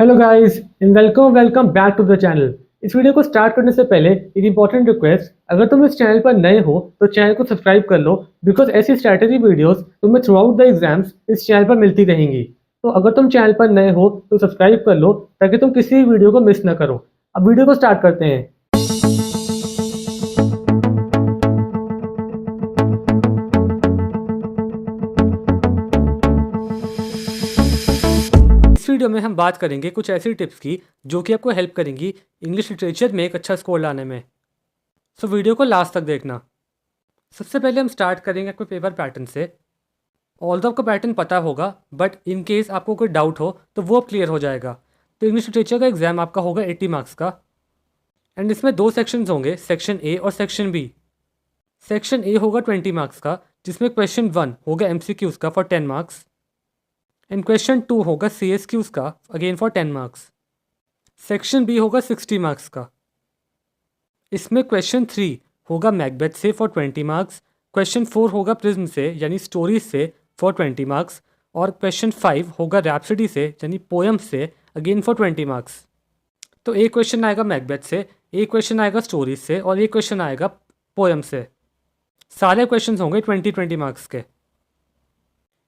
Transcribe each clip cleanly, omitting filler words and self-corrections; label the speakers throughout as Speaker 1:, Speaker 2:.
Speaker 1: Hello guys and welcome back to the channel. इस video को start करने से पहले एक इंपॉर्टेंट रिक्वेस्ट, अगर तुम इस चैनल पर नए हो तो चैनल को सब्सक्राइब कर लो बिकॉज ऐसी स्ट्रैटेजी वीडियोस तुम्हें थ्रू आउट द एग्जाम्स इस चैनल पर मिलती रहेंगी। तो अगर तुम चैनल पर नए हो तो सब्सक्राइब कर लो ताकि तुम किसी भी वीडियो को मिस ना करो। अब वीडियो को स्टार्ट करते हैं। इस वीडियो में हम बात करेंगे कुछ ऐसी टिप्स की जो कि आपको हेल्प करेंगी इंग्लिश लिटरेचर में एक अच्छा स्कोर लाने में। सो वीडियो को लास्ट तक देखना। सबसे पहले हम स्टार्ट करेंगे आपके पेपर पैटर्न से। ऑल्दो आपको पैटर्न पता होगा बट इन केस आपको कोई डाउट हो तो वो अब क्लियर हो जाएगा। तो इंग्लिश लिटरेचर का एग्जाम आपका होगा 80 मार्क्स का एंड इसमें दो सेक्शंस होंगे, सेक्शन ए और सेक्शन बी। सेक्शन ए होगा 20 मार्क्स का जिसमें क्वेश्चन 1 होगा MCQs का फॉर 10 मार्क्स एंड क्वेश्चन 2 होगा CSQs का again for 10 marks. Section B होगा 60 मार्क्स का। इसमें क्वेश्चन 3 होगा मैकबेथ से फॉर 20 मार्क्स, क्वेश्चन 4 होगा प्रिज्म से यानी स्टोरीज से फॉर 20 मार्क्स और क्वेश्चन 5 होगा रैप्सडी से यानी पोएम से अगेन फॉर 20 मार्क्स। तो एक क्वेश्चन आएगा मैकबेथ से, एक क्वेश्चन आएगा स्टोरीज से और एक क्वेश्चन आएगा पोएम से। सारे क्वेश्चन होंगे 20-20 मार्क्स के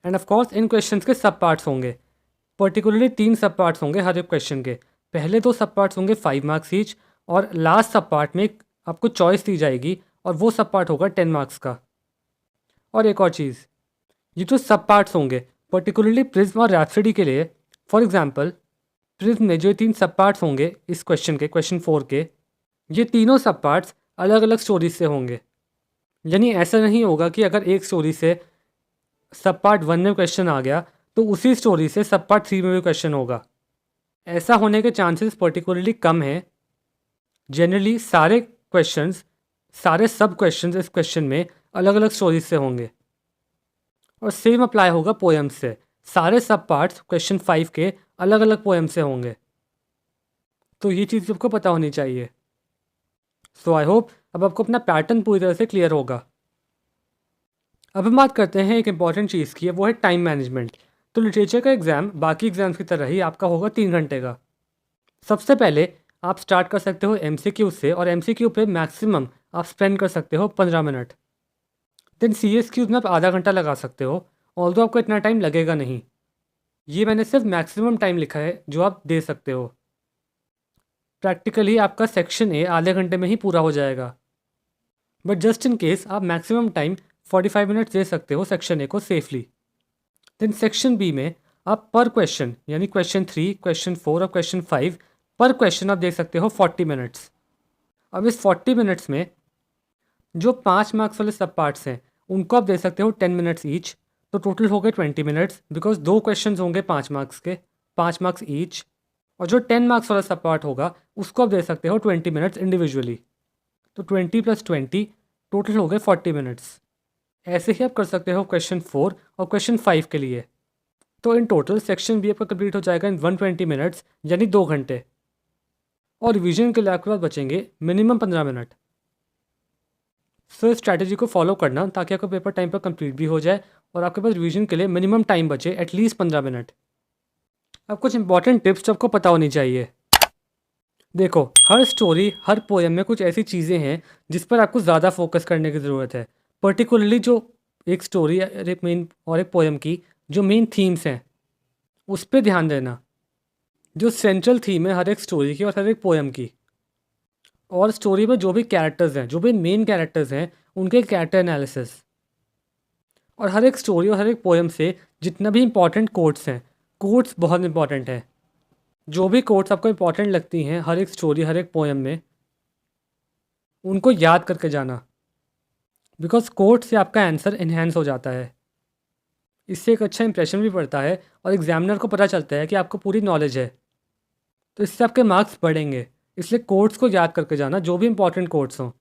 Speaker 1: end of course in questions के सब पार्ट्स होंगे। पर्टिकुलरली 3 सब पार्ट्स होंगे हर एक क्वेश्चन के। पहले 2 सब पार्ट्स होंगे 5 मार्क्स ईच और लास्ट सब पार्ट में आपको चॉइस दी जाएगी और वो सब पार्ट होगा 10 मार्क्स का। और एक और चीज़, ये जो सब पार्ट्स होंगे पर्टिकुलरली प्रिज्म और रैप्सडी के लिए, फॉर एग्जांपल प्रिज्म में जो 3 सब पार्ट्स होंगे इस क्वेश्चन के, क्वेश्चन 4 के, ये तीनों सब पार्ट्स अलग अलग स्टोरीज से होंगे। यानी ऐसा नहीं होगा कि अगर एक स्टोरी से सब पार्ट 1 में क्वेश्चन आ गया तो उसी स्टोरी से सब पार्ट 3 में भी क्वेश्चन होगा। ऐसा होने के चांसेस पर्टिकुलरली कम है। जनरली सारे क्वेश्चंस, सारे सब क्वेश्चंस इस क्वेश्चन में अलग अलग स्टोरीज से होंगे और सेम अप्लाई होगा पोएम से। सारे सब पार्ट्स क्वेश्चन 5 के अलग अलग पोएम से होंगे। तो ये चीज़ सबको पता होनी चाहिए। सो आई होप अब आपको अपना पैटर्न पूरी तरह से क्लियर होगा। अब हम बात करते हैं एक इंपॉर्टेंट चीज़ की, वो है टाइम मैनेजमेंट। तो लिटरेचर का एग्ज़ाम बाकी एग्जाम्स की तरह ही आपका होगा 3 घंटे का। सबसे पहले आप स्टार्ट कर सकते हो MCQ से और MCQ पे मैक्सिमम आप स्पेंड कर सकते हो 15 मिनट। देन CSQs में आप आधा घंटा लगा सकते हो, ऑल्दो आपको इतना टाइम लगेगा नहीं। ये मैंने सिर्फ मैक्सिमम टाइम लिखा है जो आप दे सकते हो। प्रैक्टिकली आपका सेक्शन ए आधे घंटे में ही पूरा हो जाएगा बट जस्ट इन केस आप मैक्सिमम टाइम 45 मिनट्स दे सकते हो सेक्शन ए को सेफली। देन सेक्शन बी में आप पर क्वेश्चन यानी क्वेश्चन 3, क्वेश्चन 4 और क्वेश्चन 5 पर क्वेश्चन आप दे सकते हो 40 मिनट्स। अब इस 40 मिनट्स में जो 5 मार्क्स वाले सब पार्ट्स हैं उनको आप दे सकते हो 10 मिनट्स ईच। तो टोटल हो गए 20 मिनट्स बिकॉज 2 क्वेश्चन होंगे 5 मार्क्स के, 5 मार्क्स ईच। और जो 10 मार्क्स वाला सब पार्ट होगा उसको आप दे सकते हो 20 मिनट्स इंडिविजुअली। तो 20 + 20 टोटल हो गए 40 मिनट्स। ऐसे ही आप कर सकते हो क्वेश्चन 4 और क्वेश्चन 5 के लिए। तो इन टोटल सेक्शन बी आपका कंप्लीट हो जाएगा इन 120 मिनट्स यानी 2 घंटे। और रिवीजन के लिए आपके पास बचेंगे मिनिमम 15 मिनट। सो इस स्ट्रैटेजी को फॉलो करना ताकि आपका पेपर टाइम पर कंप्लीट भी हो जाए और आपके पास रिवीजन के लिए मिनिमम टाइम बचे एटलीस्ट 15 मिनट। अब कुछ इंपॉर्टेंट टिप्स आपको पता होनी चाहिए। देखो, हर स्टोरी, हर पोएम में कुछ ऐसी चीज़ें हैं जिस पर आपको ज़्यादा फोकस करने की ज़रूरत है। पर्टिकुलरली जो एक स्टोरी एक मेन और एक पोएम की जो मेन थीम्स हैं उस पर ध्यान देना। जो सेंट्रल थीम है हर एक स्टोरी की और हर एक पोएम की, और स्टोरी में जो भी कैरेक्टर्स हैं, जो भी मेन कैरेक्टर्स हैं, उनके कैरेक्टर एनालिसिस। और हर एक स्टोरी और हर एक पोएम से जितना भी इंपॉर्टेंट कोट्स हैं, कोट्स बहुत इंपॉर्टेंट है। जो भी कोट्स आपको इंपॉर्टेंट लगती हैं हर एक स्टोरी, हर एक पोएम में, उनको याद करके जाना बिकॉज कोट से आपका आंसर इन्हेंस हो जाता है। इससे एक अच्छा इंप्रेशन भी पड़ता है और एग्जामिनर को पता चलता है कि आपको पूरी नॉलेज है। तो इससे आपके मार्क्स बढ़ेंगे। इसलिए कोट्स को याद करके जाना, जो भी इंपॉर्टेंट कोट्स हों।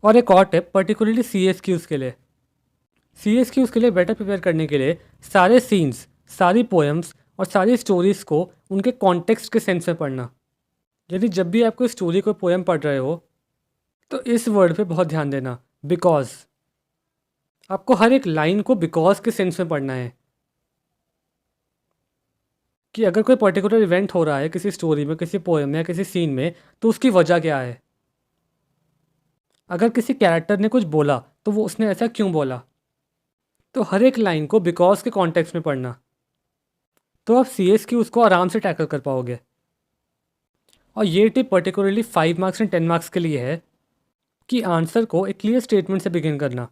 Speaker 1: और एक और टिप पर्टिकुलरली CSQs के लिए। CSQs के लिए बेटर प्रिपेयर करने के लिए सारे सीन्स, सारी पोएम्स और सारी स्टोरीज़ को उनके कॉन्टेक्स्ट के सेंस में पढ़ना। यदि जब भी आप कोई स्टोरी, कोई पोएम पढ़ रहे हो तो इस वर्ड पे बहुत ध्यान देना, बिकॉज। आपको हर एक लाइन को बिकॉज के सेंस में पढ़ना है कि अगर कोई पर्टिकुलर इवेंट हो रहा है किसी स्टोरी में, किसी पोएम में या किसी सीन में, तो उसकी वजह क्या है। अगर किसी कैरेक्टर ने कुछ बोला तो वो उसने ऐसा क्यों बोला। तो हर एक लाइन को बिकॉज के कॉन्टेक्स्ट में पढ़ना, तो आप सी एस की उसको आराम से टैकल कर पाओगे। और ये tip particularly 5 marks and 10 marks के लिए है कि आंसर को एक क्लियर स्टेटमेंट से बिगिन करना,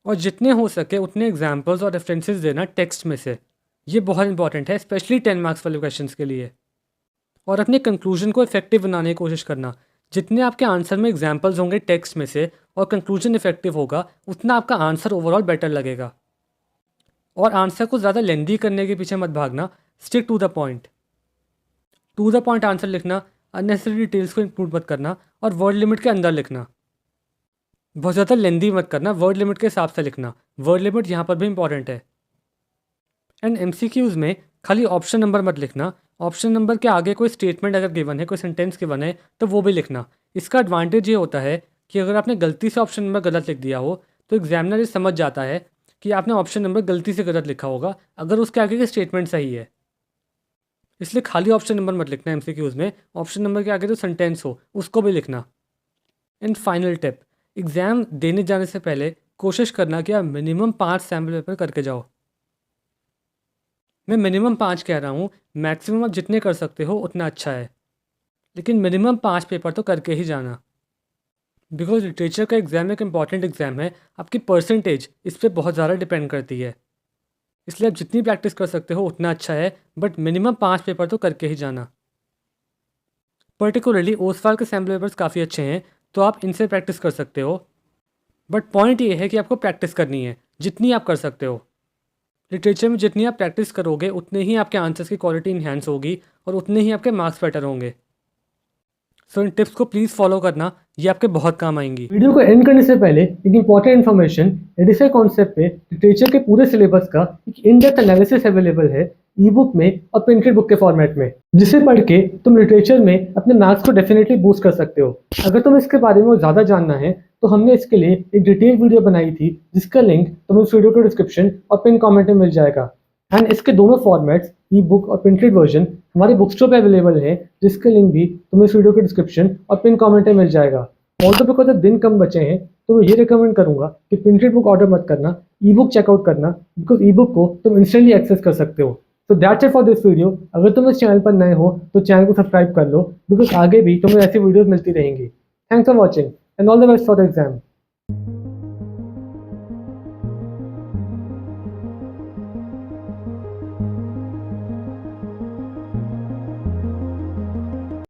Speaker 1: और जितने हो सके उतने एग्जाम्पल्स और रेफरेंसेस देना टेक्स्ट में से। ये बहुत इंपॉर्टेंट है, स्पेशली 10 मार्क्स वाले क्वेश्चंस के लिए। और अपने कंक्लूजन को इफेक्टिव बनाने की कोशिश करना। जितने आपके आंसर में एग्जाम्पल्स होंगे टेक्स्ट में से और कंक्लूजन इफेक्टिव होगा, उतना आपका आंसर ओवरऑल बेटर लगेगा। और आंसर को ज़्यादा लेंदी करने के पीछे मत भागना, stick to the point. To the point answer लिखना, अननेसेसरी डिटेल्स को इंक्लूड मत करना और वर्ड लिमिट के अंदर लिखना। बहुत ज़्यादा लेंदी मत करना, वर्ड लिमिट के हिसाब से लिखना। वर्ड लिमिट यहाँ पर भी इंपॉर्टेंट है। एंड एमसीक्यूज़ में खाली ऑप्शन नंबर मत लिखना, ऑप्शन नंबर के आगे कोई स्टेटमेंट अगर गिवन है, कोई सेंटेंस गिवन है, तो वो भी लिखना। इसका एडवांटेज ये होता है कि अगर आपने गलती से ऑप्शन नंबर गलत लिख दिया हो तो एग्जामिनर ये समझ जाता है कि आपने ऑप्शन नंबर गलती से गलत लिखा होगा, अगर उसके आगे का स्टेटमेंट सही है। इसलिए खाली ऑप्शन नंबर मत लिखना एमसीक्यूज़ में, ऑप्शन नंबर के आगे जो सेंटेंस हो उसको भी लिखना। एंड फाइनल टिप, एग्ज़ाम देने जाने से पहले कोशिश करना कि आप मिनिमम 5 सैम्पल पेपर करके जाओ। मैं मिनिमम 5 कह रहा हूँ, मैक्सिमम आप जितने कर सकते हो उतना अच्छा है, लेकिन मिनिमम 5 पेपर तो करके ही जाना। बिकॉज लिटरेचर का एग्ज़ाम एक इम्पॉर्टेंट एग्ज़ाम है, आपकी परसेंटेज इस पर बहुत ज़्यादा डिपेंड करती है। इसलिए आप जितनी प्रैक्टिस कर सकते हो उतना अच्छा है, बट मिनिमम 5 पेपर तो करके ही जाना। पर्टिकुलरली ओसवाल के सैम्पल पेपर्स काफ़ी अच्छे हैं, तो आप इनसे प्रैक्टिस कर सकते हो। बट पॉइंट ये है कि आपको प्रैक्टिस करनी है जितनी आप कर सकते हो। लिटरेचर में जितनी आप प्रैक्टिस करोगे उतने ही आपके आंसर्स की क्वालिटी इन्हेंस होगी और उतने ही आपके मार्क्स बेटर होंगे। सो इन टिप्स को प्लीज़ फॉलो करना, ये आपके बहुत काम आएंगी। वीडियो को एंड करने से पहले एक इंपॉर्टेंट इन्फॉर्मेशन, एडिफाई कॉन्सेप्ट पे लिटरेचर के पूरे सिलेबस का एक इन डेप्थ एनालिसिस अवेलेबल है ई बुक में और प्रिंटेड बुक के फॉर्मेट में, जिसे पढ़ के तुम लिटरेचर में अपने मार्क्स को डेफिनेटली बूस्ट कर सकते हो। अगर तुम इसके बारे में ज़्यादा जानना है तो हमने इसके लिए एक डिटेल वीडियो बनाई थी, जिसका लिंक तुम्हें इस वीडियो के डिस्क्रिप्शन और पिन कमेंट में मिल जाएगा। एंड इसके दोनों फॉर्मेट्स ई बुक और प्रिंटेड वर्जन हमारे बुक स्टोर पे अवेलेबल है, जिसका लिंक भी तुम्हें इस वीडियो के डिस्क्रिप्शन और पिन कमेंट में मिल जाएगा। ऑल्सो बिकॉज अब दिन कम बचे हैं तो मैं ये रिकमेंड करूंगा कि प्रिंटेड बुक ऑर्डर मत करना, ई बुक चेकआउट करना, बिकॉज ई बुक को तुम इंस्टेंटली एक्सेस कर सकते हो। तो that's it for this video. अगर तुम इस चैनल पर नए हो तो चैनल को सब्सक्राइब कर लो, बिकॉज आगे भी तुम्हें ऐसी वीडियोज मिलती रहेंगी। Thanks for watching and all the best for the exam.